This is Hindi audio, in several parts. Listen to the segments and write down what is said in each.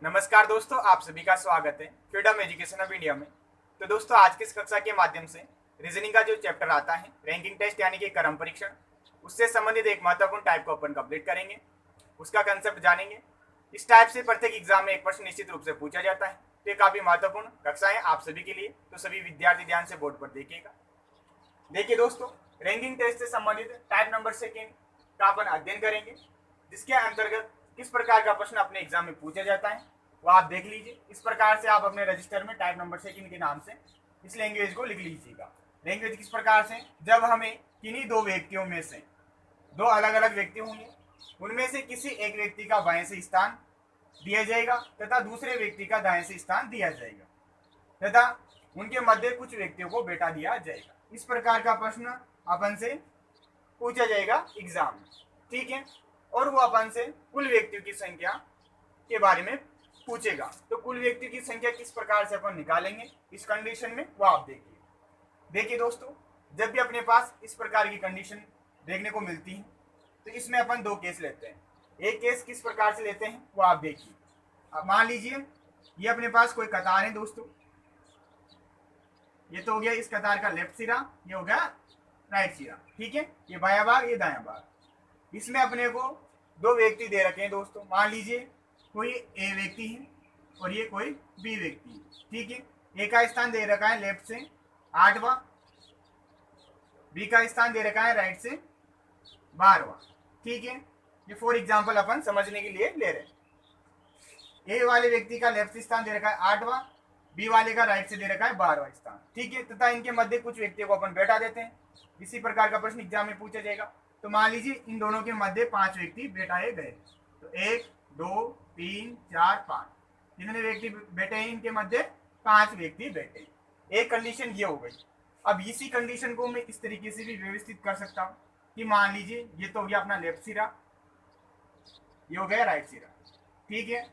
नमस्कार दोस्तों, आप सभी का स्वागत है फ्रीडम एजुकेशन ऑफ इंडिया में। तो दोस्तों, आज की इस कक्षा के माध्यम से रीजनिंग का जो चैप्टर आता है रैंकिंग टेस्ट यानी कि क्रम परीक्षण, उससे संबंधित एक महत्वपूर्ण टाइप को अपन कंप्लीट करेंगे, उसका कंसेप्ट जानेंगे। इस टाइप से प्रत्येक एग्जाम में एक प्रश्न निश्चित रूप से पूछा जाता है, तो ये काफी महत्वपूर्ण कक्षा है आप सभी के लिए, तो सभी विद्यार्थी ध्यान से बोर्ड पर देखिएगा। देखिए दोस्तों, रैंकिंग टेस्ट से संबंधित टाइप नंबर सेकेंड का अपन अध्ययन करेंगे, जिसके अंतर्गत किस प्रकार का प्रश्न अपने एग्जाम में पूछा जाता है वो आप देख लीजिए। इस प्रकार से आप अपने रजिस्टर में टाइप नंबर सेकेंड के नाम से इस लैंग्वेज को लिख लीजिएगा। लैंग्वेज किस प्रकार से, जब हमें किन्हीं दो व्यक्तियों में से दो अलग अलग व्यक्ति होंगे, उनमें से किसी एक व्यक्ति का बाएं से स्थान दिया जाएगा तथा दूसरे व्यक्ति का दाएं से स्थान दिया जाएगा तथा उनके मध्य कुछ व्यक्तियों को बैठा दिया जाएगा। इस प्रकार का प्रश्न अपन से पूछा जाएगा एग्जाम में, ठीक है। और वो अपन से कुल व्यक्तियों की संख्या के बारे में पूछेगा। तो कुल व्यक्तियों की संख्या किस प्रकार से अपन निकालेंगे इस कंडीशन में, वो आप देखिए। देखिए दोस्तों, जब भी अपने पास इस प्रकार की कंडीशन देखने को मिलती है तो इसमें अपन दो केस लेते हैं। एक केस किस प्रकार से लेते हैं वो आप देखिए। अब मान लीजिए ये अपने पास कोई कतार है दोस्तों, ये तो हो गया इस कतार का लेफ्ट सिरा, ये हो गया राइट सिरा, ठीक है। ये बायां भाग, ये दायां भाग। इसमें अपने को दो व्यक्ति दे रखे हैं दोस्तों। मान लीजिए कोई ए व्यक्ति है और ये कोई बी व्यक्ति है, ठीक है। ए का स्थान दे रखा है लेफ्ट से 8वां, बी का स्थान दे रखा है राइट से 12वां, ठीक है। ये फॉर एग्जाम्पल अपन समझने के लिए ले रहे हैं। ए वाले व्यक्ति का लेफ्ट स्थान दे रखा है 8वां, बी वाले का राइट से दे रखा है 12वां स्थान, ठीक है। तथा इनके मध्य कुछ व्यक्तियों को अपन बैठा देते हैं। इसी प्रकार का प्रश्न एग्जाम में पूछा जाएगा। तो मान लीजिए इन दोनों के मध्य 5 व्यक्ति बैठाए गए, तो 1 2 3 4 5, जितने व्यक्ति बैठे हैं इनके मध्य 5 व्यक्ति बैठे। एक कंडीशन ये हो गई। अब इसी कंडीशन को मैं इस तरीके से भी व्यवस्थित कर सकता हूँ कि मान लीजिए ये तो हो गया अपना लेफ्ट सिरा, ये हो गया राइट सिरा, ठीक है।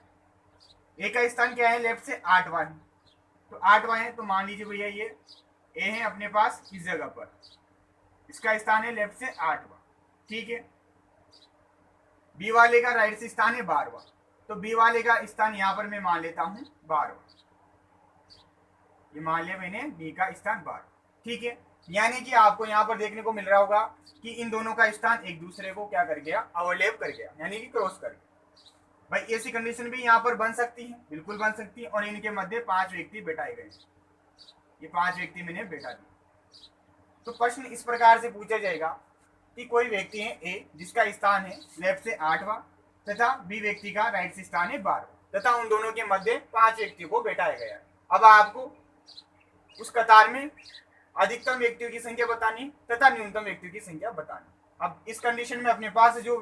ए का स्थान क्या है, लेफ्ट से 8वां है, तो 8वां है, तो मान लीजिए भैया ये ए है अपने पास इस जगह पर, इसका स्थान है लेफ्ट से 8वां, ठीक है। बी वाले का राइट से स्थान है 12वां, तो बी वाले का स्थान यहां पर मैं मान लेता हूं 12वां, ये मान लिया मैंने बी का स्थान 12, ठीक है। यानी कि आपको यहाँ पर देखने को मिल रहा होगा कि इन दोनों का स्थान एक दूसरे को क्या कर गया, ओवरलैप कर गया, यानी कि क्रॉस कर गया। भाई ऐसी कंडीशन भी यहाँ पर बन सकती है, बिल्कुल बन सकती है। और इनके मध्य 5 व्यक्ति बैठाए गए, ये 5 व्यक्ति मैंने बैठा दिए। तो प्रश्न इस प्रकार से पूछा जाएगा कि कोई व्यक्ति है ए जिसका स्थान है लेफ्ट से 8वां तथा बी व्यक्ति का राइट से स्थान है 12वां तथा उन दोनों के मध्य 5 व्यक्तियों को बैठाया गया है। अब आपको उस कतार में अधिकतम व्यक्तियों की संख्या बतानी तथा न्यूनतम व्यक्तियों की संख्या बतानी। अब इस कंडीशन में अपने पास जो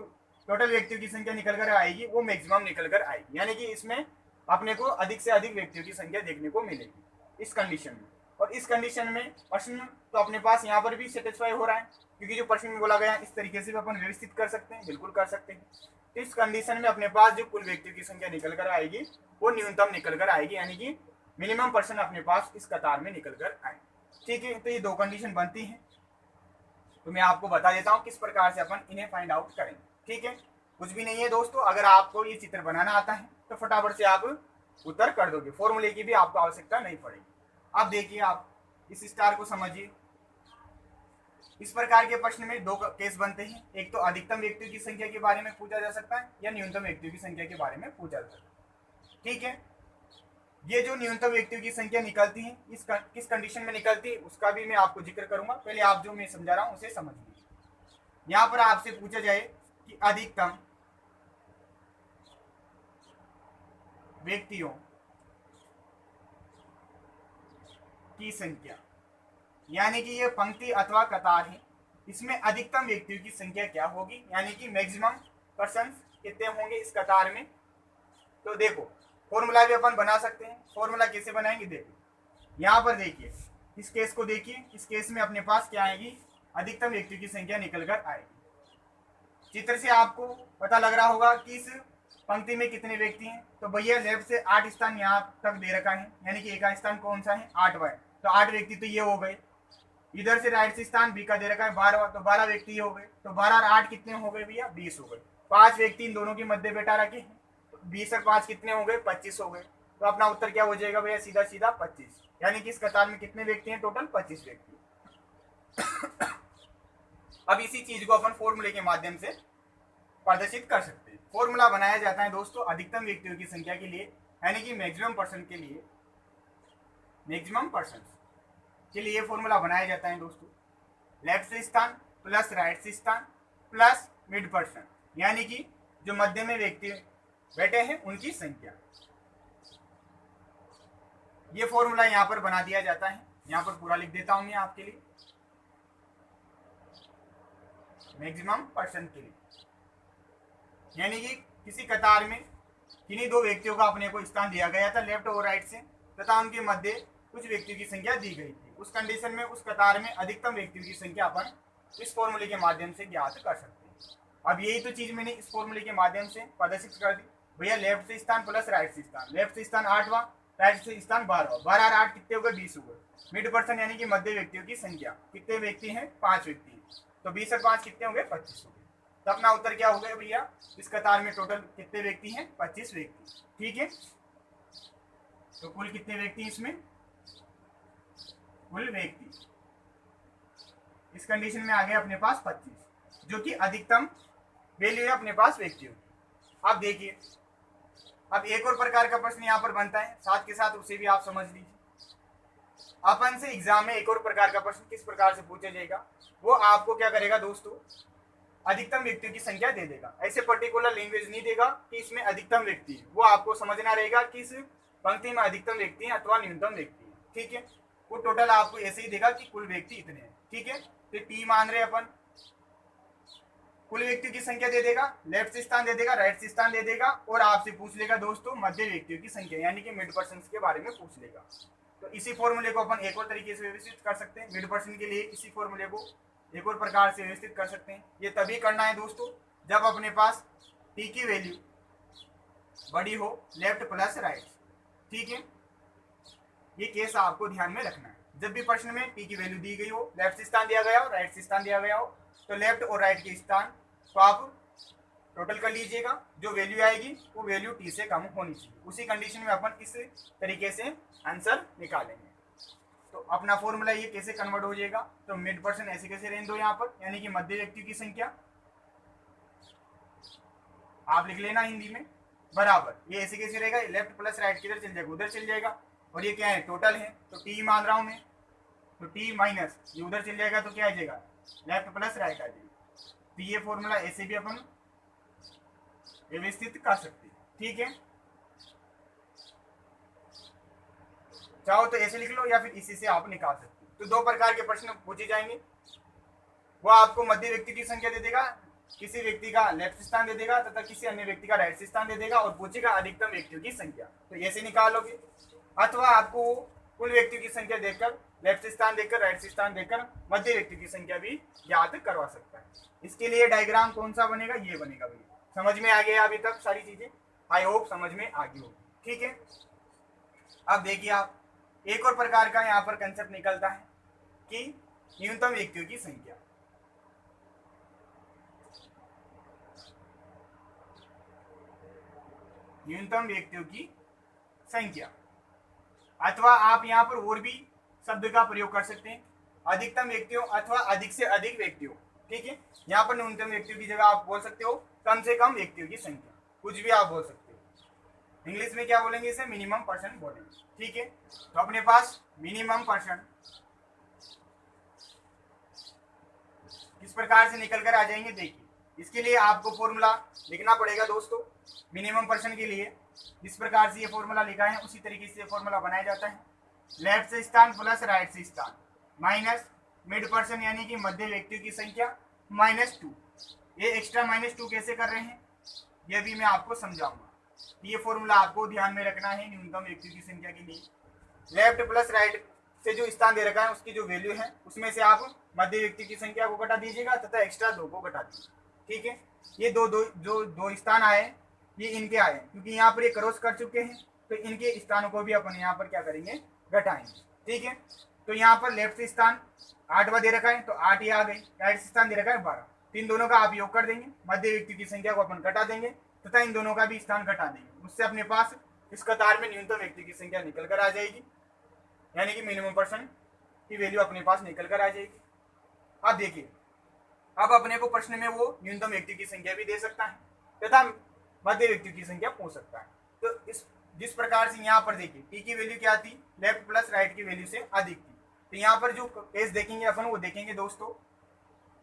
टोटल व्यक्तियों की संख्या निकल कर आएगी वो मैक्सिमम निकल कर आएगी, यानी कि इसमें अपने को अधिक से अधिक व्यक्तियों की संख्या देखने को मिलेगी इस कंडीशन में। और इस कंडीशन में प्रश्न तो अपने पास यहाँ पर भी सेटिस्फाई हो रहा है, क्योंकि जो प्रश्न में बोला गया इस तरीके से भी अपन व्यवस्थित कर सकते हैं, बिल्कुल कर सकते हैं। तो इस कंडीशन में अपने पास जो कुल व्यक्तियों की संख्या निकल कर आएगी वो न्यूनतम निकल कर आएगी, यानी कि मिनिमम पर्सन अपने पास इस कतार में निकल कर आए, ठीक है। तो ये दो कंडीशन बनती है, तो मैं आपको बता देता हूँ किस प्रकार से अपन इन्हें फाइंड आउट करेंगे, ठीक है। कुछ भी नहीं है दोस्तों, अगर आपको ये चित्र बनाना आता है तो फटाफट से आप उत्तर कर दोगे, फॉर्मूले की भी आपको आवश्यकता नहीं पड़ेगी। अब देखिए, आप इस स्टार को समझिए। इस प्रकार के प्रश्न में दो केस बनते हैं, एक तो अधिकतम व्यक्तियों की संख्या के बारे में पूछा जा सकता है या न्यूनतम व्यक्तियों की संख्या के बारे में पूछा जा सकता है, ठीक है। ये जो न्यूनतम व्यक्तियों की संख्या निकलती है किस कंडीशन में निकलती है उसका भी मैं आपको जिक्र करूंगा। पहले आप जो मैं समझा रहा हूं उसे समझ लीजिए। यहाँ पर आपसे पूछा जाए कि अधिकतम व्यक्तियों की संख्या, यानी कि ये पंक्ति अथवा कतार है, इसमें अधिकतम व्यक्तियों की संख्या क्या होगी, यानी कि मैक्सिमम पर्सन कितने होंगे इस कतार में। तो देखो फॉर्मूला भी अपन बना सकते हैं। फॉर्मूला कैसे बनाएंगे, देखो यहाँ पर देखिए, इस केस को देखिए। इस केस में अपने पास क्या आएगी, अधिकतम व्यक्तियों की संख्या निकल कर आएगी। चित्र से आपको पता लग रहा होगा कि इस पंक्ति में कितने व्यक्ति हैं। तो भैया लेफ्ट से 8 स्थान यहाँ तक दे रखा है, यानी कि एक का स्थान कौन सा है, 8वां है, तो 8 व्यक्ति तो ये हो गए। इधर से राइट से स्थान बी का दे रखा है 12वां, तो 12 व्यक्ति हो गए। तो 12 और 8 कितने हो गए भैया, 20 हो गए। 5 व्यक्ति इन दोनों के मध्य बैठा रखे हैं, तो 20 और 5 कितने हो गए, 25 हो गए। तो अपना उत्तर क्या हो जाएगा भैया, सीधा सीधा 25। यानी कि इस कतार में कितने व्यक्ति हैं, टोटल 25 व्यक्ति। अब इसी चीज को अपन फॉर्मूले के माध्यम से प्रदर्शित कर सकते हैं। फॉर्मूला बनाया जाता है दोस्तों अधिकतम व्यक्तियों की संख्या के लिए, यानी कि मैक्सिमम पर्सन के लिए, मैक्सिमम पर्सन के लिए फॉर्मूला बनाया जाता है दोस्तों, लेफ्ट से स्थान प्लस राइट से स्थान प्लस मिड पर्सन, यानी कि जो मध्य में व्यक्ति बैठे हैं उनकी संख्या। ये फॉर्मूला यहाँ पर बना दिया जाता है, यहाँ पर पूरा लिख देता हूं मैं आपके लिए, मैक्सिमम पर्सन के लिए, यानी कि किसी कतार में किन्हीं दो व्यक्तियों का अपने को स्थान दिया गया था लेफ्ट और राइट से, तथा उनके मध्य कुछ व्यक्तियों की संख्या दी गई थी। उस कंडीशन में उस कतार में अधिकतम व्यक्तियों की संख्या अपन इस फॉर्मूले के माध्यम से ज्ञात कर सकते हैं। अब यही तो चीज मैंने इस फॉर्मूले के माध्यम से प्रदर्शित कर दी भैया, लेफ्ट से स्थान प्लस राइट से स्थान, लेफ्ट से स्थान 8वां, राइट से स्थान 12वां, 12 और 8 कितने हो गए, 20 हो गए। मिड पर्सन यानी कि मध्य व्यक्तियों की संख्या कितने व्यक्ति हैं, 5 व्यक्ति हैं, तो 20 और 5 कितने हो गए, 25 हो गए। तो अपना उत्तर क्या हो गया भैया, इस कतार में टोटल कितने व्यक्ति हैं, 25 व्यक्ति। ठीक है, तो कुल कितने व्यक्ति इसमें, कुल व्यक्ति इस कंडीशन में आ गए अपने पास 25, जो कि अधिकतम वैल्यू है अपने पास व्यक्तियों। अब देखिए, अब एक और प्रकार का प्रश्न यहाँ पर बनता है, साथ के साथ उसे भी आप समझ लीजिए। अपन से एग्जाम में एक और प्रकार का प्रश्न किस प्रकार से पूछा जाएगा, वो आपको क्या करेगा दोस्तों, अधिकतम व्यक्तियों की संख्या दे देगा। ऐसे पर्टिकुलर लैंग्वेज नहीं देगा कि इसमें अधिकतम व्यक्ति है, वो आपको समझना रहेगा कि इस पंक्ति में अधिकतम व्यक्ति है अथवा न्यूनतम व्यक्ति है। ठीक है, वो टोटल आपको ऐसे ही देगा कि कुल व्यक्ति इतने हैं। ठीक है, तो टी मान रहे अपन, कुल व्यक्तियों की संख्या दे देगा, लेफ्ट से स्थान दे देगा, राइट से स्थान दे देगा, और आपसे पूछ लेगा दोस्तों मध्य व्यक्तियों की संख्या, यानी कि मिड पर्सन के बारे में पूछ लेगा। तो इसी फॉर्मूले को अपन एक और तरीके से व्यवस्थित कर सकते हैं, मिड पर्सन के लिए इसी फॉर्मूले को एक और प्रकार से व्यवस्थित कर सकते हैं। ये तभी करना है दोस्तों जब अपने पास टी की वैल्यू बड़ी हो, लेफ्ट प्लस राइट। ठीक है, ये केस आपको ध्यान में रखना है। जब भी प्रश्न में टी की वैल्यू दी गई हो, लेफ्ट से स्थान दिया गया हो, राइट से स्थान दिया गया हो, तो लेफ्ट और राइट के स्थान को आप टोटल कर लीजिएगा, जो वैल्यू आएगी वो वैल्यू टी से कम होनी चाहिए। उसी कंडीशन में अपन इस तरीके से आंसर निकालेंगे। तो अपना फॉर्मूला ये कैसे कन्वर्ट हो जाएगा, तो मिड पर्सन ऐसे कैसे रहने दो यहाँ पर, यानी कि मध्य व्यक्तियों की संख्या आप लिख लेना हिंदी में, बराबर ये ऐसे कैसे रहेगा, लेफ्ट प्लस राइट किधर चल जाएगा, उधर चल जाएगा, और ये क्या है, टोटल है, तो टी मान रहा हूं मैं, तो टी माइनस ये उधर चल जाएगा, तो क्या आ जाएगा, लेफ्ट प्लस राइट आ जाएगा। तो ये फॉर्मूला ऐसे भी अपन व्यवस्थित कर सकते हैं। ठीक है, चाहो तो ऐसे लिख लो या फिर इसी से आप निकाल सकते हो। तो दो प्रकार के प्रश्न पूछे जाएंगे, वो आपको मध्य व्यक्ति की संख्या दे देगा, किसी व्यक्ति का लेफ्ट स्थान दे देगा तथा किसी अन्य व्यक्ति का राइट स्थान दे देगा, और पूछेगा अधिकतम व्यक्तियों की संख्या, तो ऐसे निकालोगे। अथवा आपको कुल व्यक्तियों की संख्या देकर, लेफ्ट स्थान देकर, राइट स्थान देकर मध्य व्यक्ति की संख्या भी ज्ञात करवा सकता है। इसके लिए डायग्राम कौन सा बनेगा, ये बनेगा भैया। समझ में आ गया अभी तक सारी चीजें, आई होप समझ में आ गई होगी। ठीक है, अब देखिए आप, एक और प्रकार का यहाँ पर कंसेप्ट निकलता है कि न्यूनतम व्यक्तियों की संख्या। न्यूनतम व्यक्तियों की संख्या, अथवा आप यहाँ पर और भी शब्द का प्रयोग कर सकते हैं, अधिकतम व्यक्तियों अथवा अधिक से अधिक व्यक्तियों। ठीक है, यहाँ पर न्यूनतम व्यक्तियों की जगह आप बोल सकते हो कम से कम व्यक्तियों की संख्या, कुछ भी आप बोल सकते हो। इंग्लिश में क्या बोलेंगे इसे, मिनिमम पर्सन बोलेंगे। ठीक है, तो अपने पास मिनिमम पर्सन किस प्रकार से निकल कर आ जाएंगे, देखिए इसके लिए आपको फॉर्मूला लिखना पड़ेगा दोस्तों। मिनिमम पर्सन के लिए जिस प्रकार से ये फॉर्मूला लिखा है उसी तरीके से फॉर्मूला बनाया जाता है, लेफ्ट से स्थान प्लस राइट से स्थान माइनस मिड पर्सन यानी कि मध्य व्यक्तियों की संख्या -2। ये एक्स्ट्रा -2 कैसे कर रहे हैं ये भी मैं आपको समझाऊंगा। ये फॉर्मूला आपको ध्यान में रखना है न्यूनतम व्यक्तियों की संख्या के लिए। लेफ्ट प्लस राइट से जो स्थान दे रखा है उसकी जो वैल्यू है उसमें से आप मध्य व्यक्ति की संख्या को घटा दीजिएगा तथा एक्स्ट्रा 2 को घटा दीजिएगा। ठीक है, ये दो स्थान आए, ये इनके आए, क्योंकि यहाँ पर ये क्रॉस कर चुके हैं तो इनके स्थानों को भी अपन यहाँ पर क्या करेंगे, घटाएंगे। ठीक है, तो यहाँ पर लेफ्ट से स्थान 8वां दे रखा है तो 8 ये आ गई, राइट से स्थान दे रखा है 12, तो इन दोनों का आप योग कर देंगे, मध्य व्यक्ति की संख्या को अपन घटा देंगे तथा इन दोनों का भी स्थान घटा देंगे, उससे अपने पास इस कतार में न्यूनतम व्यक्ति की संख्या निकल कर आ जाएगी, यानी कि मिनिमम पर्सन की वैल्यू अपने पास निकल कर आ जाएगी। अब देखिए, अब अपने को प्रश्न में वो न्यूनतम व्यक्ति की संख्या भी दे सकता है तथा मध्य व्यक्ति की संख्या पूछ सकता है। तो इस जिस प्रकार से यहाँ पर देखिए टी की वैल्यू क्या थी, लेफ्ट प्लस राइट की वैल्यू से अधिक थी, तो यहाँ पर जो केस देखेंगे अपन वो देखेंगे दोस्तों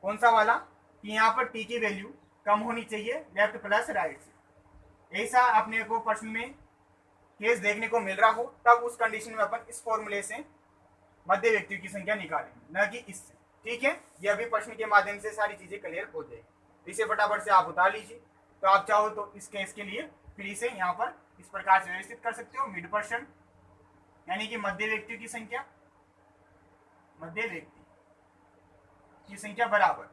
कौन सा वाला, कि यहाँ पर टी की वैल्यू कम होनी चाहिए लेफ्ट प्लस राइट से। ऐसा अपने को प्रश्न में केस देखने को मिल रहा हो तब उस कंडीशन में अपन इस फॉर्मूले से मध्य व्यक्तियों की संख्या निकालेंगे, न कि इससे। ठीक है, ये अभी प्रश्न के माध्यम से सारी चीजें क्लियर हो जाएगी। इसे फटाफट से आप उतार लीजिए। तो आप चाहो तो इस केस के लिए फिर इसे यहाँ पर इस प्रकार से व्यवस्थित कर सकते हो, मिड पर्सन यानी कि मध्य व्यक्तियों की संख्या, मध्य व्यक्ति की संख्या बराबर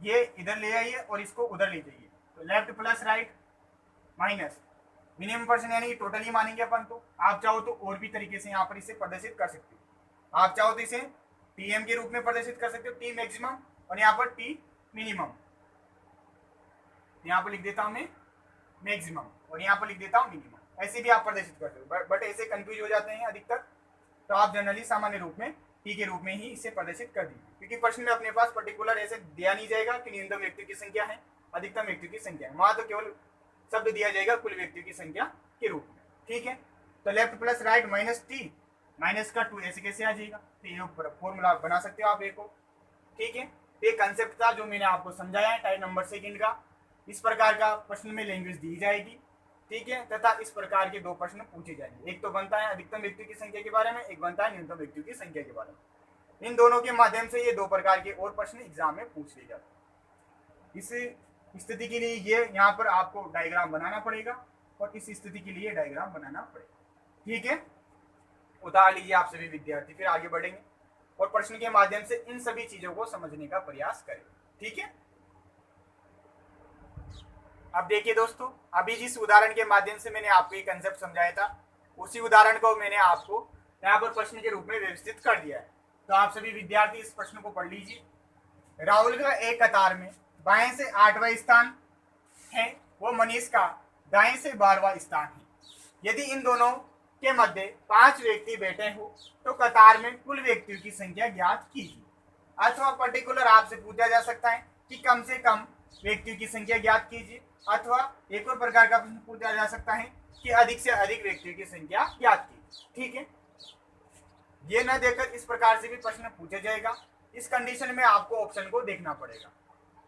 ये इधर ले आइए और इसको उधर ले जाइए, तो left plus right minus minimum person यानी कि टोटल ही मानेंगे अपन। तो आप चाहो तो और भी तरीके से यहाँ पर इसे प्रदर्शित कर सकते हो। आप चाहो तो इसे टीएम के रूप में प्रदर्शित कर सकते हो, टी मैक्सिमम, और यहाँ पर टी मिनिमम, यहाँ पर लिख देता हूं मैं मैक्सिमम और यहाँ पर लिख देता हूं मिनिमम। ऐसे भी आप प्रदर्शित कर सकते हो, बट ऐसे कंफ्यूज हो जाते हैं अधिकतर, तो आप जनरली सामान्य रूप में टी के रूप में ही इसे प्रदर्शित कर दीजिए, क्योंकि प्रश्न में अपने पास पर्टिकुलर ऐसे दिया नहीं जाएगा कि न्यूनतम व्यक्ति की संख्या है, अधिकतम व्यक्ति की संख्या है, वहां तो केवल शब्द दिया जाएगा कुल व्यक्तियों की संख्या के रूप में। ठीक है, तो left plus right minus T minus का 2 ऐसे कैसे आ जाएगा, तो ये फॉर्मूला बना सकते हो आप एक को। ठीक है, ये कंसेप्ट था जो मैंने आपको समझाया है टाइप नंबर सेकंड का। इस प्रकार का प्रश्न में लैंग्वेज दी जाएगी। ठीक है, तथा इस प्रकार के 2 प्रश्न पूछे जाएंगे, एक तो बनता है अधिकतम व्यक्ति की संख्या के बारे में, एक बनता है न्यूनतम व्यक्ति की संख्या के बारे में। इन दोनों के माध्यम से ये 2 प्रकार के और प्रश्न एग्जाम में पूछ लिए जाते हैं। इस स्थिति के लिए ये यहाँ पर आपको डायग्राम बनाना पड़ेगा और इस स्थिति के लिए डायग्राम बनाना पड़ेगा। ठीक है, उतार लीजिए आप सभी विद्यार्थी, फिर आगे बढ़ेंगे और प्रश्न के माध्यम से इन सभी चीजों को समझने का प्रयास करें। ठीक है, अब देखिए दोस्तों, अभी जिस उदाहरण के माध्यम से मैंने आपको ये कंसेप्ट समझाया था, उसी उदाहरण को मैंने आपको यहाँ पर प्रश्न के रूप में व्यवस्थित कर दिया है। तो आप सभी विद्यार्थी इस प्रश्न को पढ़ लीजिए। राहुल का एक कतार में बाएं से 8वां स्थान है, वो मनीष का दाएं से 12वां स्थान है। यदि इन दोनों के मध्य 5 व्यक्ति बैठे हो तो कतार में कुल व्यक्तियों की संख्या ज्ञात कीजिए। अथवा पर्टिकुलर आपसे पूछा जा सकता है कि कम से कम व्यक्तियों की संख्या ज्ञात कीजिए, अथवा एक और प्रकार का प्रश्न पूछा जा सकता है कि अधिक से अधिक व्यक्तियों की संख्या ज्ञात कीजिए। ठीक है, ये न देकर इस प्रकार से भी प्रश्न पूछा जाएगा। इस कंडीशन में आपको ऑप्शन को देखना पड़ेगा।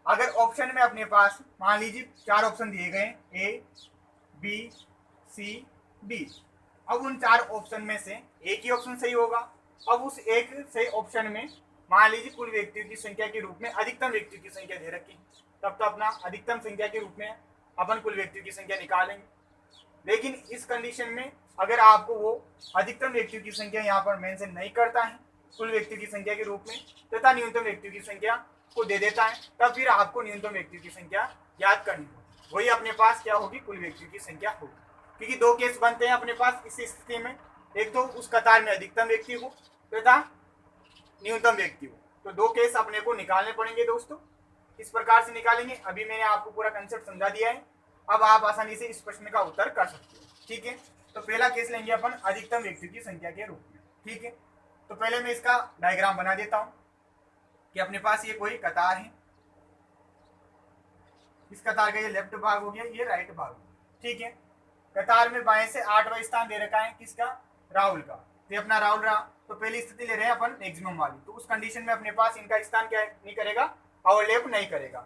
अगर ऑप्शन में अपने पास मान लीजिए 4 ऑप्शन दिए गए, ए बी सी डी, अब उन 4 ऑप्शन में से एक ही ऑप्शन सही होगा। अब उस एक सही ऑप्शन में मान लीजिए कुल व्यक्तियों की संख्या के रूप में अधिकतम व्यक्तियों की संख्या दे रखी, तब तो अपना अधिकतम संख्या के रूप में अपन कुल व्यक्तियों की संख्या निकालेंगे। लेकिन इस कंडीशन में अगर आपको वो अधिकतम व्यक्तियों की संख्या यहाँ पर मेंशन नहीं करता है कुल व्यक्तियों की संख्या के रूप में, तथा न्यूनतम व्यक्तियों की संख्या को दे देता है, तब फिर आपको न्यूनतम व्यक्तियों की संख्या याद करनी होगी। वही अपने पास क्या होगी, कुल व्यक्तियों की संख्या होगी। क्योंकि 2 केस बनते हैं अपने पास इस स्थिति में, एक तो उस कतार में अधिकतम व्यक्ति हो तथा न्यूनतम व्यक्ति हो, तो 2 केस अपने को निकालने पड़ेंगे दोस्तों। इस प्रकार से निकालेंगे। अभी मैंने आपको पूरा कंसेप्ट समझा दिया है, अब आप आसानी से इस प्रश्न का उत्तर कर सकते हो। ठीक है, तो पहला केस लेंगे अपन अधिकतम व्यक्तियों की संख्या के रूप में। ठीक है, तो पहले मैं इसका डायग्राम बना देता हूं कि अपने पास ये कोई कतार है, इस कतार का ये लेफ्ट भाग हो गया, ये राइट भाग हो गया। ठीक है, कतार में बाएं से 8वां स्थान दे रखा है किसका, राहुल का, तो अपना राहुल रहा। तो पहली स्थिति ले रहे हैं अपन मैक्सिमम वाली, तो उस कंडीशन में अपने पास इनका स्थान क्या नहीं करेगा, ओवरलैप नहीं करेगा।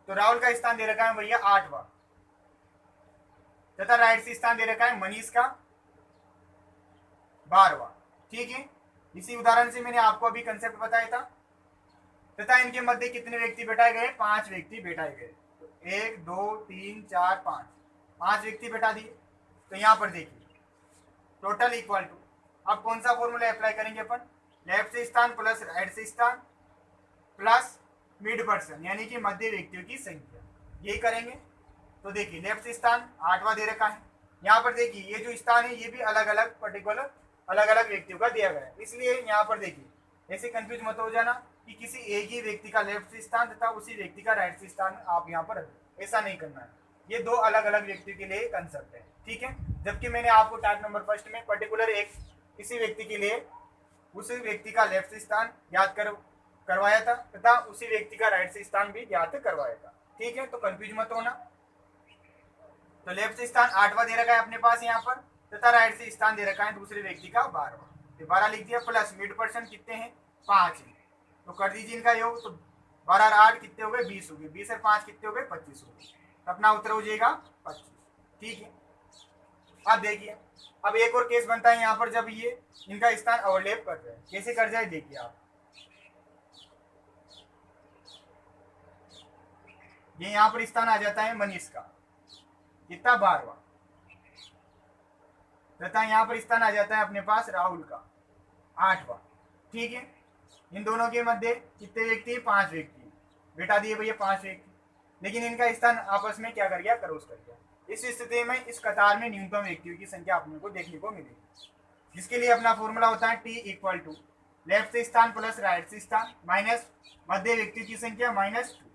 तो राहुल का स्थान दे रखा है भैया 8वां, तथा राइट से स्थान दे रखा है मनीष का 12वां। ठीक है, इसी उदाहरण से मैंने आपको अभी कंसेप्ट बताया था। तथा इनके मध्य कितने व्यक्ति बैठाए गए, 5 व्यक्ति बैठाए गए। तो 1 2 3 4 5 व्यक्ति बैठा दिए। तो यहाँ पर देखिए टोटल इक्वल टू, अब कौन सा फॉर्मूला अप्लाई करेंगे अपन, लेफ्ट से स्थान प्लस राइट से स्थान प्लस मिड पर्सन यानी कि मध्य व्यक्तियों की संख्या, यही करेंगे। तो देखिए लेफ्ट से स्थान 8वां दे रखा है, यहाँ पर देखिए ये जो स्थान है ये भी अलग अलग पर्टिकुलर अलग अलग व्यक्तियों का दिया गया है, इसलिए यहाँ पर देखिए ऐसे कंफ्यूज मत हो जाना कि किसी एक ही व्यक्ति का लेफ्ट से स्थान तथा उसी व्यक्ति का राइट से स्थान आप यहाँ पर, ऐसा नहीं करना है। ये दो अलग अलग व्यक्तियों के लिए कंसेप्ट है, ठीक है। जबकि मैंने आपको टाइप नंबर फर्स्ट में पर्टिकुलर एक किसी व्यक्ति के लिए उस व्यक्ति का लेफ्ट से स्थान याद करवाया था तथा उसी व्यक्ति का राइट से स्थान भी याद करवाया था, ठीक है। तो कंफ्यूज मत होना। तो लेफ्ट से स्थान 8वां दे रखा है अपने पास यहाँ पर तथा राइट से स्थान दे रखा है दूसरे व्यक्ति का 12वां। तो 12 लिख दिया प्लस मिड पर्सन कितने हैं 5 है, तो कर दीजिए इनका योग। तो 12 और 8 कितने हो गए 20 हो गए, 20 और 5 कितने हो गए 25 हो गए। तो अपना उत्तर हो जाएगा 25, ठीक है। अब देखिए अब एक और केस बनता है यहाँ पर जब ये इनका स्थान ओवरलैप कर रहे हैं, कैसे कर जाए देखिए आप। ये यहाँ पर स्थान आ जाता है मनीष का कितना 12वां तथा यहाँ पर स्थान आ जाता है अपने पास राहुल का 8वां, ठीक है। इन दोनों के मध्य कितने व्यक्ति 5 व्यक्ति बेटा दिए भैया 5 व्यक्ति, लेकिन इनका स्थान आपस में क्या कर गया क्रॉस कर गया। इस स्थिति में इस कतार में न्यूनतम व्यक्तियों की संख्या अपने को देखने को मिलेगी, जिसके लिए अपना फॉर्मूला होता है T इक्वल टू लेफ्ट से स्थान प्लस राइट से स्थान माइनस मध्य व्यक्तियों की संख्या माइनस 2।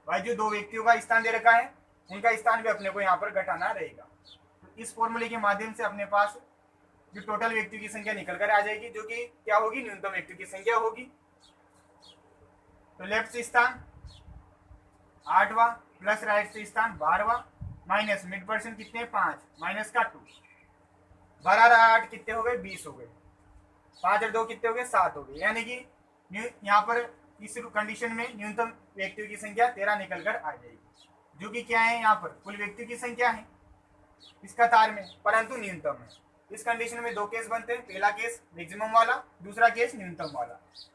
भाई जो दो व्यक्तियों का स्थान दे रखा है उनका स्थान भी अपने को यहाँ पर घटाना रहेगा। तो इस फॉर्मूले के माध्यम से अपने पास जो टोटल व्यक्तियों की संख्या निकल कर आ जाएगी, जो कि क्या होगी न्यूनतम व्यक्तियों की संख्या होगी। तो लेफ्ट से स्थान 8वां प्लस राइट से स्थान 12वां माइनस मिड पर्सन कितने 5 माइनस का 2, 12 और 8 कितने हो गए 20 हो गए, 5 और 2 कितने हो गए 7 हो गए। यानी कि यहाँ पर इस कंडीशन में न्यूनतम व्यक्तियों की संख्या 13 निकल कर आ जाएगी, जो कि क्या है यहाँ पर कुल व्यक्तियों की संख्या है इस कतार में, परंतु न्यूनतम है। इस कंडीशन में दो केस बनते हैं, पहला केस मैक्सिमम वाला, दूसरा केस न्यूनतम वाला,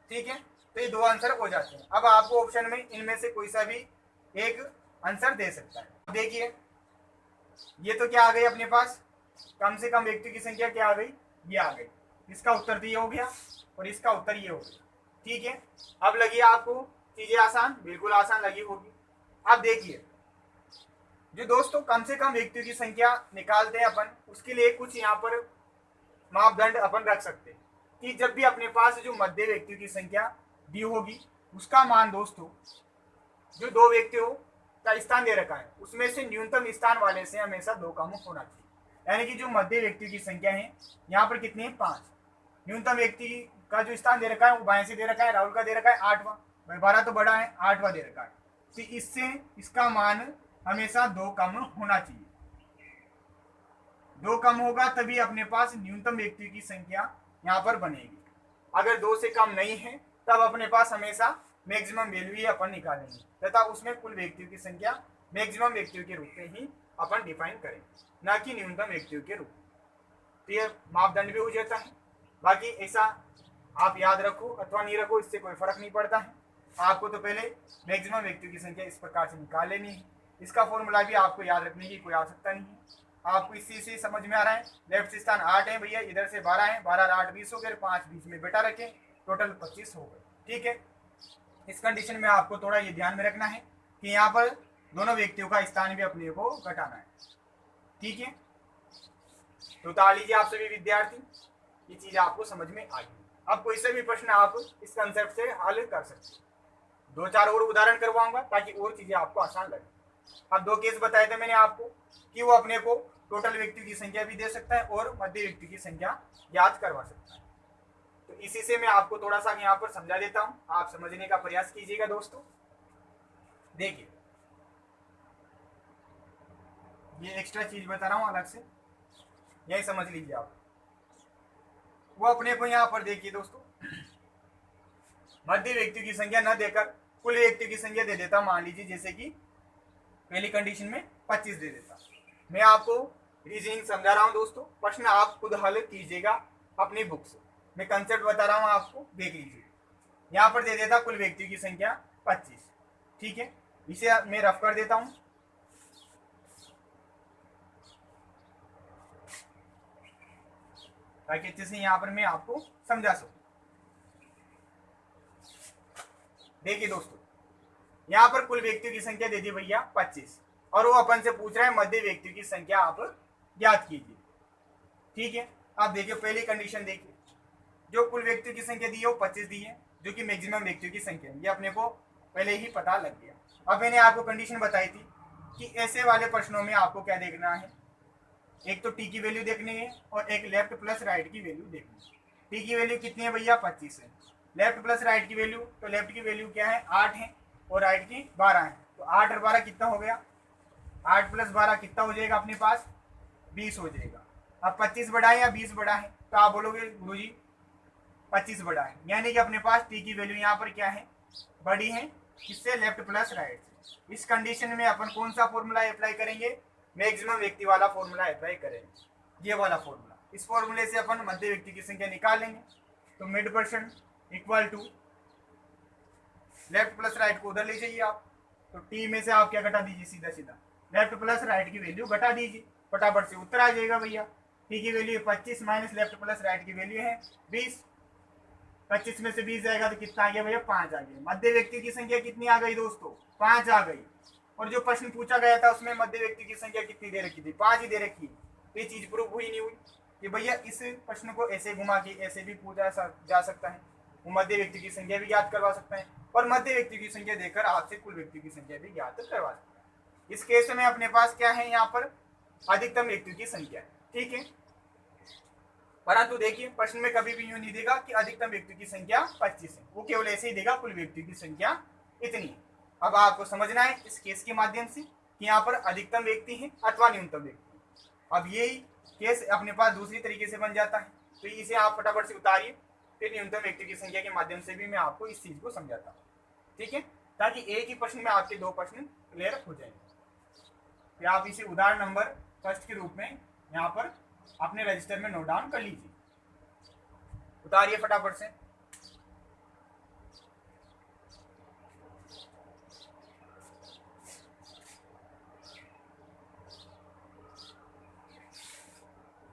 ठीक है। तो ये दो आंसर हो जाते हैं। अब आपको ऑप्शन में इनमें से कोई सा भी एक आंसर दे सकता है। अब देखिए ये तो क्या आ गई अपने पास कम से कम व्यक्तियों की संख्या क्या आ गई ये आ गई, इसका उत्तर तो ये हो गया और इसका उत्तर ये हो गया, ठीक है। अब लगी आपको चीजें आसान, बिल्कुल आसान लगी होगी। अब देखिए जो दोस्तों कम से कम व्यक्तियों की संख्या निकालते हैं अपन, उसके लिए कुछ यहाँ पर मापदंड अपन रख सकते हैं कि जब भी अपने पास जो मध्य व्यक्तियों की संख्या दी होगी उसका मान दोस्तों जो दो व्यक्तियों का स्थान दे रखा है उसमें से न्यूनतम स्थान वाले से हमेशा 2 कम होना चाहिए। यानी कि जो मध्य व्यक्तियों की संख्या है यहाँ पर कितनी है 5, न्यूनतम व्यक्ति का जो स्थान दे रखा है वो बाएं से दे रखा है, राहुल का दे रखा है 8वां, 12 तो बड़ा है 8वां दे रखा है, तो इससे इसका मान हमेशा 2 कम होना चाहिए। 2 कम होगा तभी अपने पास न्यूनतम व्यक्तियों की संख्या यहाँ पर बनेगी। अगर 2 से कम नहीं है तब अपने पास हमेशा मैक्सिमम वैल्यू ही अपन निकालेंगे तथा उसमें कुल व्यक्तियों की संख्या मैक्सिमम व्यक्तियों के रूप में ही अपन डिफाइन करेंगे, ना कि न्यूनतम व्यक्तियों के रूप में। तो ये मापदंड भी हो जाता है। बाकी ऐसा आप याद रखो अथवा नहीं रखो इससे कोई फर्क नहीं पड़ता है। आपको तो पहले मैक्सिमम व्यक्तियों की संख्या इस प्रकार से निकाल लेनी है। इसका फॉर्मूला भी आपको याद रखने की कोई आवश्यकता नहीं है। आपको इसी से समझ में आ रहा है। लेफ्ट स्थान 8 है भैया, इधर से 12 है, 12 और 8 20 हो गए, 5 बीच में बेटा रखें, टोटल 25 हो गए, ठीक है। इस कंडीशन में आपको थोड़ा ये ध्यान में रखना है कि यहाँ पर दोनों व्यक्तियों का स्थान भी अपने को घटाना है, ठीक है। तो ताड़ लीजिए आप सभी विद्यार्थी, ये चीज आपको समझ में आ गई। अब कोई से भी प्रश्न आप इस कंसेप्ट से हल कर सकते हैं। 2-4 और उदाहरण करवाऊंगा ताकि और चीजें आपको आसान लगे। अब 2 केस बताए थे मैंने आपको कि वो अपने को टोटल व्यक्तियों की संख्या भी दे सकता है और मध्य व्यक्ति की संख्या याद करवा सकता है। तो इसी से मैं आपको थोड़ा सा यहाँ पर समझा देता हूँ, आप समझने का प्रयास कीजिएगा दोस्तों। देखिए ये एक्स्ट्रा चीज बता रहा हूँ अलग से, यही समझ लीजिए आप। वो अपने को यहाँ पर देखिए दोस्तों मध्य व्यक्तियों की संख्या न देकर कुल व्यक्तियों की संख्या दे देता। मान लीजिए जैसे कि पहली कंडीशन में 25 दे देता। मैं आपको रीजनिंग समझा रहा हूँ दोस्तों, प्रश्न आप खुद हल कीजिएगा अपनी बुक से। मैं कंसेप्ट बता रहा हूँ आपको, देख लीजिए। यहाँ पर दे देता कुल व्यक्तियों की संख्या 25, ठीक है। इसे मैं रफ कर देता हूँ। ताकि अच्छे से यहाँ पर मैं आपको समझा सकूं। देखिए दोस्तों यहाँ पर कुल व्यक्तियों की संख्या दे दी भैया 25 और वो अपन से पूछ रहा है मध्य व्यक्तियों की संख्या आप ज्ञात कीजिए, ठीक है। आप देखिए पहली कंडीशन देखिए, जो कुल व्यक्तियों की संख्या दी है वो 25 दी है, जो कि मैक्सिमम व्यक्तियों की संख्या है। ये अपने को पहले ही पता लग गया। अब मैंने आपको कंडीशन बताई थी कि ऐसे वाले प्रश्नों में आपको क्या देखना है, एक तो टी की वैल्यू देखनी है और एक लेफ्ट प्लस राइट की वैल्यू देखनी है। टी की वैल्यू कितनी है भैया 25 है, लेफ्ट प्लस राइट की वैल्यू, तो लेफ्ट की वैल्यू क्या है 8 है और राइट की 12 है, तो 8 और 12 कितना हो गया, 8 प्लस 12 कितना हो जाएगा अपने पास 20 हो जाएगा। अब 25 बड़ा है या 20 बड़ा है, तो आप बोलोगे गुरुजी 25 बड़ा है, यानी कि अपने पास टी की वैल्यू यहाँ पर क्या है बड़ी है, किससे लेफ्ट प्लस राइट से। इस कंडीशन में अपन कौन सा फॉर्मूला अप्लाई करेंगे, मैक्सिमम व्यक्ति वाला फॉर्मूला अप्लाई करेंगे, ये वाला फॉर्मूला। इस फॉर्मूले से अपन मध्य व्यक्ति की संख्या निकाल लेंगे, तो mid percent equal to left plus right को उधर ले जाइए आप, तो टी में से आप क्या घटा दीजिए, सीधा सीधा लेफ्ट प्लस राइट की वैल्यू घटा दीजिए, फटाफट से उत्तर आ जाएगा भैया। टी की value 25 minus left plus right की वैल्यू है 20, 25 में से 20 जाएगा तो कितना आ गया भैया 5 आ गया। मध्य व्यक्ति की संख्या कितनी आ गई दोस्तों 5 आ गई। और जो प्रश्न पूछा गया था उसमें मध्य व्यक्ति की संख्या कितनी दे रखी थी 5 ही दे रखी, तो ये चीज प्रूव हुई नहीं हुई कि भैया इस प्रश्न को ऐसे घुमा के ऐसे भी पूछा जा सकता है, वो मध्य व्यक्ति की संख्या भी ज्ञात करवा सकता है और मध्य व्यक्ति की संख्या देकर आपसे कुल व्यक्ति की संख्या भी ज्ञात करवा सकता है। इस केस में अपने पास क्या है यहाँ पर अधिकतम व्यक्ति की संख्या, ठीक है। परंतु देखिए प्रश्न में कभी भी यूं नहीं देगा कि अधिकतम व्यक्ति की संख्या 25 है, वो केवल ऐसे ही देगा कुल व्यक्ति की संख्या इतनी है। अब आपको समझना है इस केस के माध्यम से कि यहाँ पर अधिकतम व्यक्ति है अथवा न्यूनतम व्यक्ति। अब यही केस अपने पास दूसरी तरीके से बन जाता है, तो इसे आप फटाफट से उतारिए, फिर न्यूनतम व्यक्ति की संख्या के माध्यम से भी मैं आपको इस चीज को समझाता हूँ, ठीक है, ताकि एक ही प्रश्न में आपके 2 प्रश्न क्लियर हो जाएंगे। फिर आप इसे उदाहरण नंबर 1 के रूप में यहाँ पर अपने रजिस्टर में नोट डाउन कर लीजिए, उतारिए फटाफट से।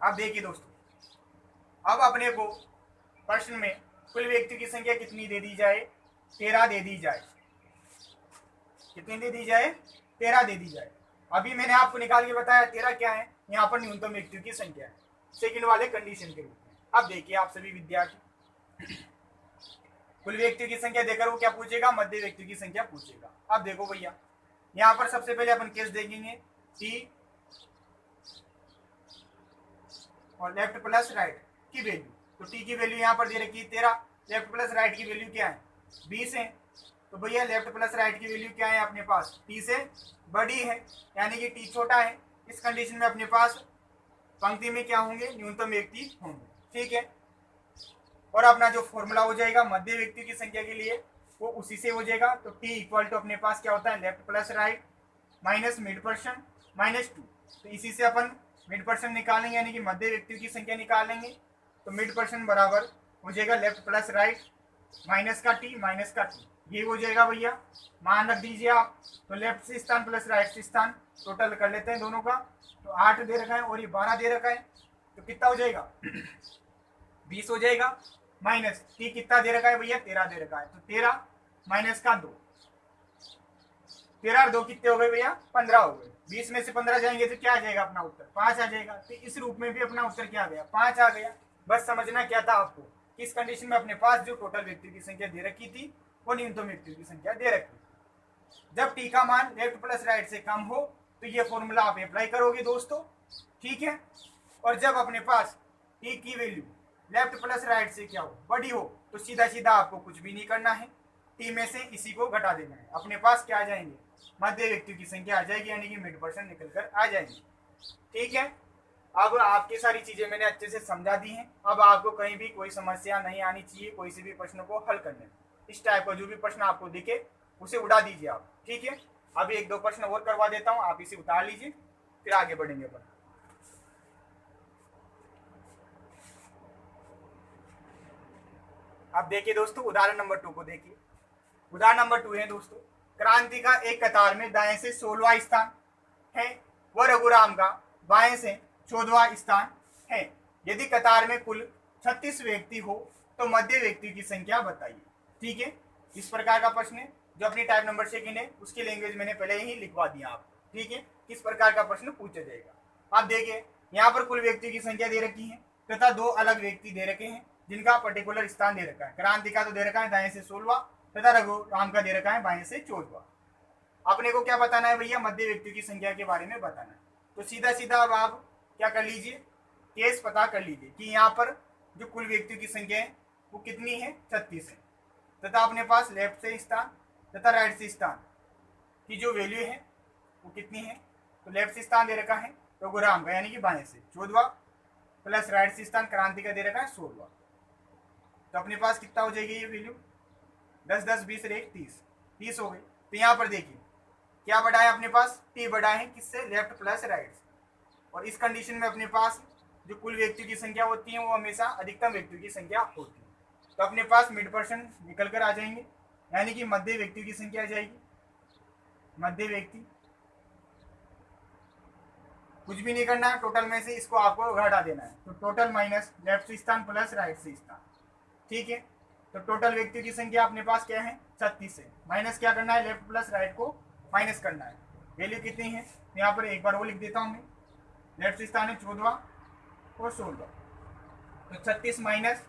अब देखिए दोस्तों, अब अपने को प्रश्न में कुल व्यक्ति की संख्या कितनी दे दी जाए 13 दे दी जाए, कितनी दे दी जाए 13 दे दी जाए। अभी मैंने आपको निकाल के बताया 13 क्या है, यहाँ पर न्यूनतम व्यक्ति की संख्या है सेकंड वाले कंडीशन के रूप में। अब देखिए आप सभी विद्यार्थी, कुल व्यक्ति की संख्या देकर वो क्या पूछेगा, मध्य व्यक्ति की संख्या पूछेगा। अब देखो भैया यहाँ पर सबसे पहले अपन केस देखेंगे टी और लेफ्ट प्लस राइट की वैल्यू, तो टी की वैल्यू यहाँ पर दे रखी है 13, लेफ्ट प्लस राइट की वैल्यू क्या है 20 है, तो भैया लेफ्ट प्लस राइट की वैल्यू क्या है अपने पास टी से बड़ी है, यानी कि टी छोटा है। इस कंडीशन में अपने पास पंक्ति में क्या होंगे, न्यूनतम व्यक्ति होंगे, ठीक है। और अपना जो फॉर्मूला हो जाएगा मध्य व्यक्ति की संख्या के लिए वो उसी से हो जाएगा, तो टी इक्वल टू अपने पास क्या होता है left plus right minus mid person minus 2, तो इसी से अपन मिड पर्सन निकालेंगे यानी कि मध्य व्यक्ति की संख्या निकालेंगे, तो मिड पर्सन बराबर हो जाएगा लेफ्ट प्लस राइट माइनस का टी माइनस का टी, ये हो जाएगा भैया। मान रख दीजिए आप, तो लेफ्ट से स्थान प्लस राइट से स्थान टोटल कर लेते हैं दोनों का, तो 8 दे रखा है और ये 12 दे रखा है, तो कितना हो जाएगा 20 हो जाएगा। माइनस टी कितना दे रखा है भैया 13 दे रखा है, तो 13 माइनस का 2, 13 और 2 कितने हो गए भैया 15 हो गए। 20 में से 15 जाएंगे तो क्या आ जाएगा अपना उत्तर 5 आ जाएगा। तो इस रूप में भी अपना उत्तर क्या आ गया 5 आ गया। बस समझना क्या था आपको, इस कंडीशन में अपने पास जो टोटल व्यक्ति की संख्या दे रखी थी वो न्यूनतम व्यक्ति की संख्या दे रखी थी। जब टी का मान लेफ्ट प्लस राइट से कम हो तो ये फॉर्मूला आप अप्लाई करोगे दोस्तों, ठीक है। और जब अपने पास टी की वैल्यू लेफ्ट प्लस राइट से क्या हो बड़ी हो तो सीधा सीधा आपको कुछ भी नहीं करना है, टी में से इसी को घटा देना है, अपने पास क्या आ जाएंगे मध्य व्यक्ति की संख्या आ जाएगी, यानी कि मिड पर्सन निकल कर आ जाएंगे, ठीक है। अब आपकी सारी चीजें मैंने अच्छे से समझा दी हैं। अब आपको कहीं भी कोई समस्या नहीं आनी चाहिए कोई से भी प्रश्न को हल करने में। इस टाइप का जो भी प्रश्न आपको दिखे उसे उड़ा दीजिए आप, ठीक है। अभी 1-2 प्रश्न और करवा देता हूँ, आप इसे उतार लीजिए फिर आगे बढ़ेंगे अपन। अब देखिए दोस्तों उदाहरण नंबर 2 को देखिए। उदाहरण नंबर 2 है दोस्तों, क्रांति का एक कतार में दाएं से 16वां स्थान है व रघुराम का बाएं से 14वां स्थान है। यदि कतार में कुल 36 व्यक्ति हो तो मध्य व्यक्ति की संख्या बताइए, ठीक है। इस प्रकार का प्रश्न है जो अपनी टाइप नंबर 2 है उसकी लैंग्वेज मैंने पहले ही लिखवा दिया आप, ठीक है। किस प्रकार का प्रश्न पूछा जाएगा। अब देखिए यहाँ पर कुल व्यक्ति की संख्या दे रखी है तथा 2 अलग व्यक्ति दे रखे हैं जिनका पर्टिकुलर स्थान दे रखा है। क्रांति का तो दे रखा है दाएं से 16वां तथा रघुराम का दे रखा है बाएं से 14वां। अपने को क्या बताना है भैया, मध्य व्यक्तियों की संख्या के बारे में बताना है। तो सीधा सीधा अब आप क्या कर लीजिए, केस पता कर लीजिए कि यहाँ पर जो कुल व्यक्तियों की संख्या है वो कितनी है, 36 है, तथा अपने पास लेफ्ट से स्थान तथा राइट से स्थान की जो वैल्यू है वो कितनी है। तो लेफ्ट से स्थान दे रखा है रघुराम का यानी कि बाएं से 14 प्लस राइट से स्थान क्रांति का दे रखा है 16। तो अपने पास कितना हो जाएगी ये वैल्यू, 10 10 20 और 1 30, 30 हो गई। तो यहाँ पर देखिए क्या बढ़ा है अपने पास, टी बढ़ा है किससे, लेफ्ट प्लस राइट से। और इस कंडीशन में अपने पास जो कुल व्यक्तियों की संख्या होती है वो हमेशा अधिकतम व्यक्तियों की संख्या होती है। तो अपने पास मिड पर्सन निकल कर आ जाएंगे, यानी कि मध्य व्यक्तियों की संख्या आ जाएगी। मध्य व्यक्ति कुछ भी नहीं करना है, टोटल में से इसको आपको घटा देना है। तो टोटल माइनस लेफ्ट से स्थान प्लस राइट से स्थान, ठीक है। तो टोटल व्यक्तियों की संख्या अपने पास क्या है, 36 है। माइनस क्या करना है, लेफ्ट प्लस राइट को माइनस करना है। वैल्यू कितनी है, यहाँ पर एक बार वो लिख देता हूँ मैं। लेफ्ट से स्थान है 14 और 16, तो 36 माइनस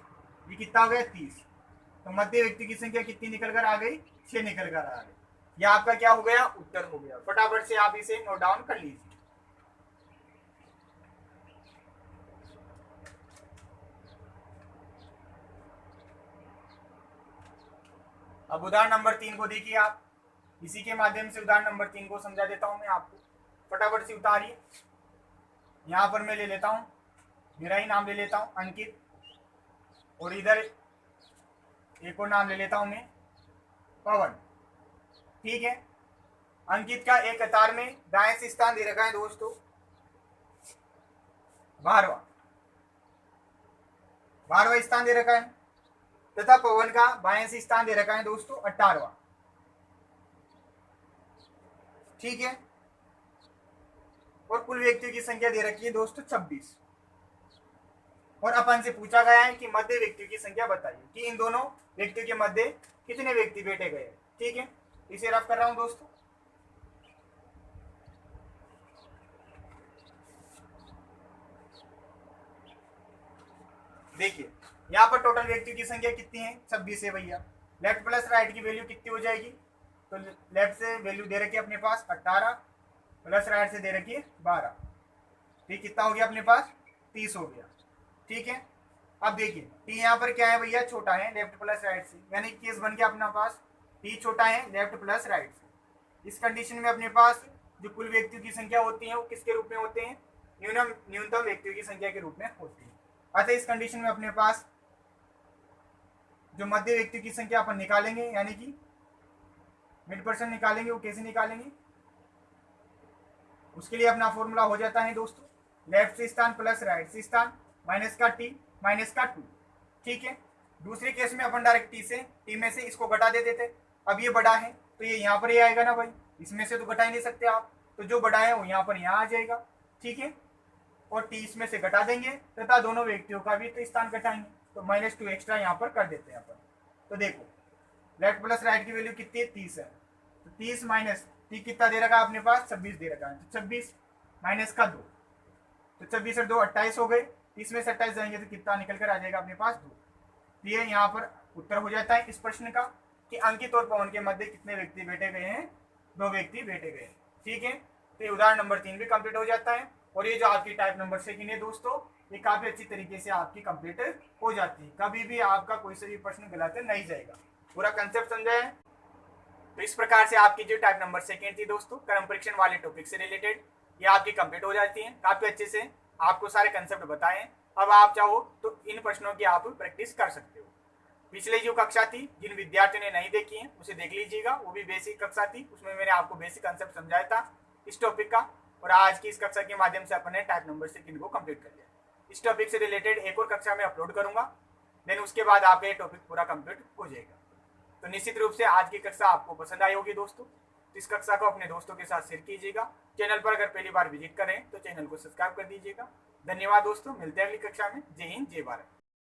ये कितना हो गया 30। तो मध्य व्यक्ति की संख्या कितनी निकल कर आ गई, 6 निकल कर आ गई। यह आपका क्या हो गया, उत्तर हो गया। फटाफट से आप इसे नोट डाउन कर लीजिए। अब उदाहरण नंबर 3 को देखिए आप, इसी के माध्यम से उदाहरण नंबर 3 को समझा देता हूं मैं आपको। फटाफट से उतारिए। यहां पर मैं ले लेता हूं, मेरा ही नाम ले लेता हूं अंकित, और इधर एक और नाम ले लेता हूं मैं पवन, ठीक है। अंकित का एक कतार में दाएं से स्थान दे रखा है दोस्तों 12वां स्थान दे रखा है, तथा पवन का बाएं से स्थान दे रखा है दोस्तों 18वां, ठीक है। और कुल व्यक्तियों की संख्या दे रखी है दोस्तों 26। और अपन से पूछा गया है कि मध्य व्यक्तियों की संख्या बताइए कि इन दोनों व्यक्तियों के मध्य कितने व्यक्ति बैठे गए, ठीक है। इसे रफ कर रहा हूं दोस्तों। देखिए यहाँ पर टोटल व्यक्तियों की संख्या कितनी है, 26 है भैया। लेफ्ट प्लस राइट की वैल्यू कितनी हो जाएगी, तो लेफ्ट से वैल्यू दे रखी है अपने पास 18 प्लस राइट से दे रखी है 12, ठीक। कितना हो गया अपने पास, 30 हो गया, ठीक है। अब देखिए टी यहाँ पर क्या है भैया, छोटा है लेफ्ट प्लस राइट से, यानी केस बन गया अपना पास टी छोटा है लेफ्ट प्लस राइट से। इस कंडीशन में अपने पास जो कुल व्यक्तियों की संख्या होती है वो किसके रूप में होते हैं, न्यूनतम व्यक्तियों की संख्या के रूप में होती है। अतः इस कंडीशन में अपने पास जो मध्य व्यक्तियों की संख्या अपन निकालेंगे, यानी कि मिड पर्सन निकालेंगे, वो कैसे निकालेंगे, उसके लिए अपना फॉर्मूला हो जाता है दोस्तों लेफ्ट से स्थान प्लस राइट से स्थान माइनस का टी माइनस का 2, ठीक है। दूसरे केस में अपन डायरेक्ट टी से टी में से इसको घटा देते थे। अब ये बड़ा है तो ये यहाँ पर ही आएगा ना भाई, इसमें से तो घटा ही नहीं सकते आप, तो जो बड़ा है वो यहाँ पर यहाँ आ जाएगा, ठीक है। और टी इसमें से घटा देंगे तथा दोनों व्यक्तियों का भी तो स्थान घटाएंगे, तो -2 एक्स्ट्रा यहाँ पर कर देते हैं अपन। तो देखो लेफ्ट प्लस राइट की वैल्यू कितनी है, 30 है। तो 30 माइनस टी कितना दे रखा है अपने पास, 26 दे रखा है। तो 26 माइनस का 2, तो 26 और 2 28 हो गए। 30 में से 28 जाएंगे तो कितना निकल कर आ जाएगा अपने पास 2। तो ये यहाँ पर उत्तर हो जाता है इस प्रश्न का कि अंकित और पवन के मध्य कितने व्यक्ति बैठे गए हैं, 2 व्यक्ति बैठे गए, ठीक है। तो ये उदाहरण नंबर 3 भी कंप्लीट हो जाता है। और ये जो आपकी टाइप नंबर 2 है दोस्तों, ये काफी अच्छी तरीके से आपकी कंप्लीट हो जाती है। कभी भी आपका कोई सा भी प्रश्न गलत नहीं जाएगा। पूरा कंसेप्ट समझा है। तो इस प्रकार से आपकी जो टाइप नंबर 2 थी दोस्तों, क्रम परीक्षण वाले टॉपिक से रिलेटेड, ये आपकी कंप्लीट हो जाती है। काफी अच्छे से आपको सारे कंसेप्ट बताएं। अब आप चाहो तो इन प्रश्नों की आप प्रैक्टिस कर सकते हो। पिछले जो कक्षा थी, जिन विद्यार्थियों ने नहीं देखी है उसे देख लीजिएगा, वो भी बेसिक कक्षा थी, उसमें मैंने आपको बेसिक कंसेप्ट समझाया था इस टॉपिक का। और आज की इस कक्षा के माध्यम से अपन ने टाइप नंबर 2 को कंप्लीट कर लिया। इस टॉपिक से रिलेटेड एक और कक्षा में अपलोड करूंगा, देन उसके बाद आपका ये टॉपिक पूरा कंप्लीट हो जाएगा। तो निश्चित रूप से आज की कक्षा आपको पसंद आई होगी दोस्तों। तो इस कक्षा को अपने दोस्तों के साथ शेयर कीजिएगा। चैनल पर अगर पहली बार विजिट करें तो चैनल को सब्सक्राइब कर दीजिएगा। धन्यवाद दोस्तों, मिलते हैं अगली कक्षा में। जय हिंद, जय भारत।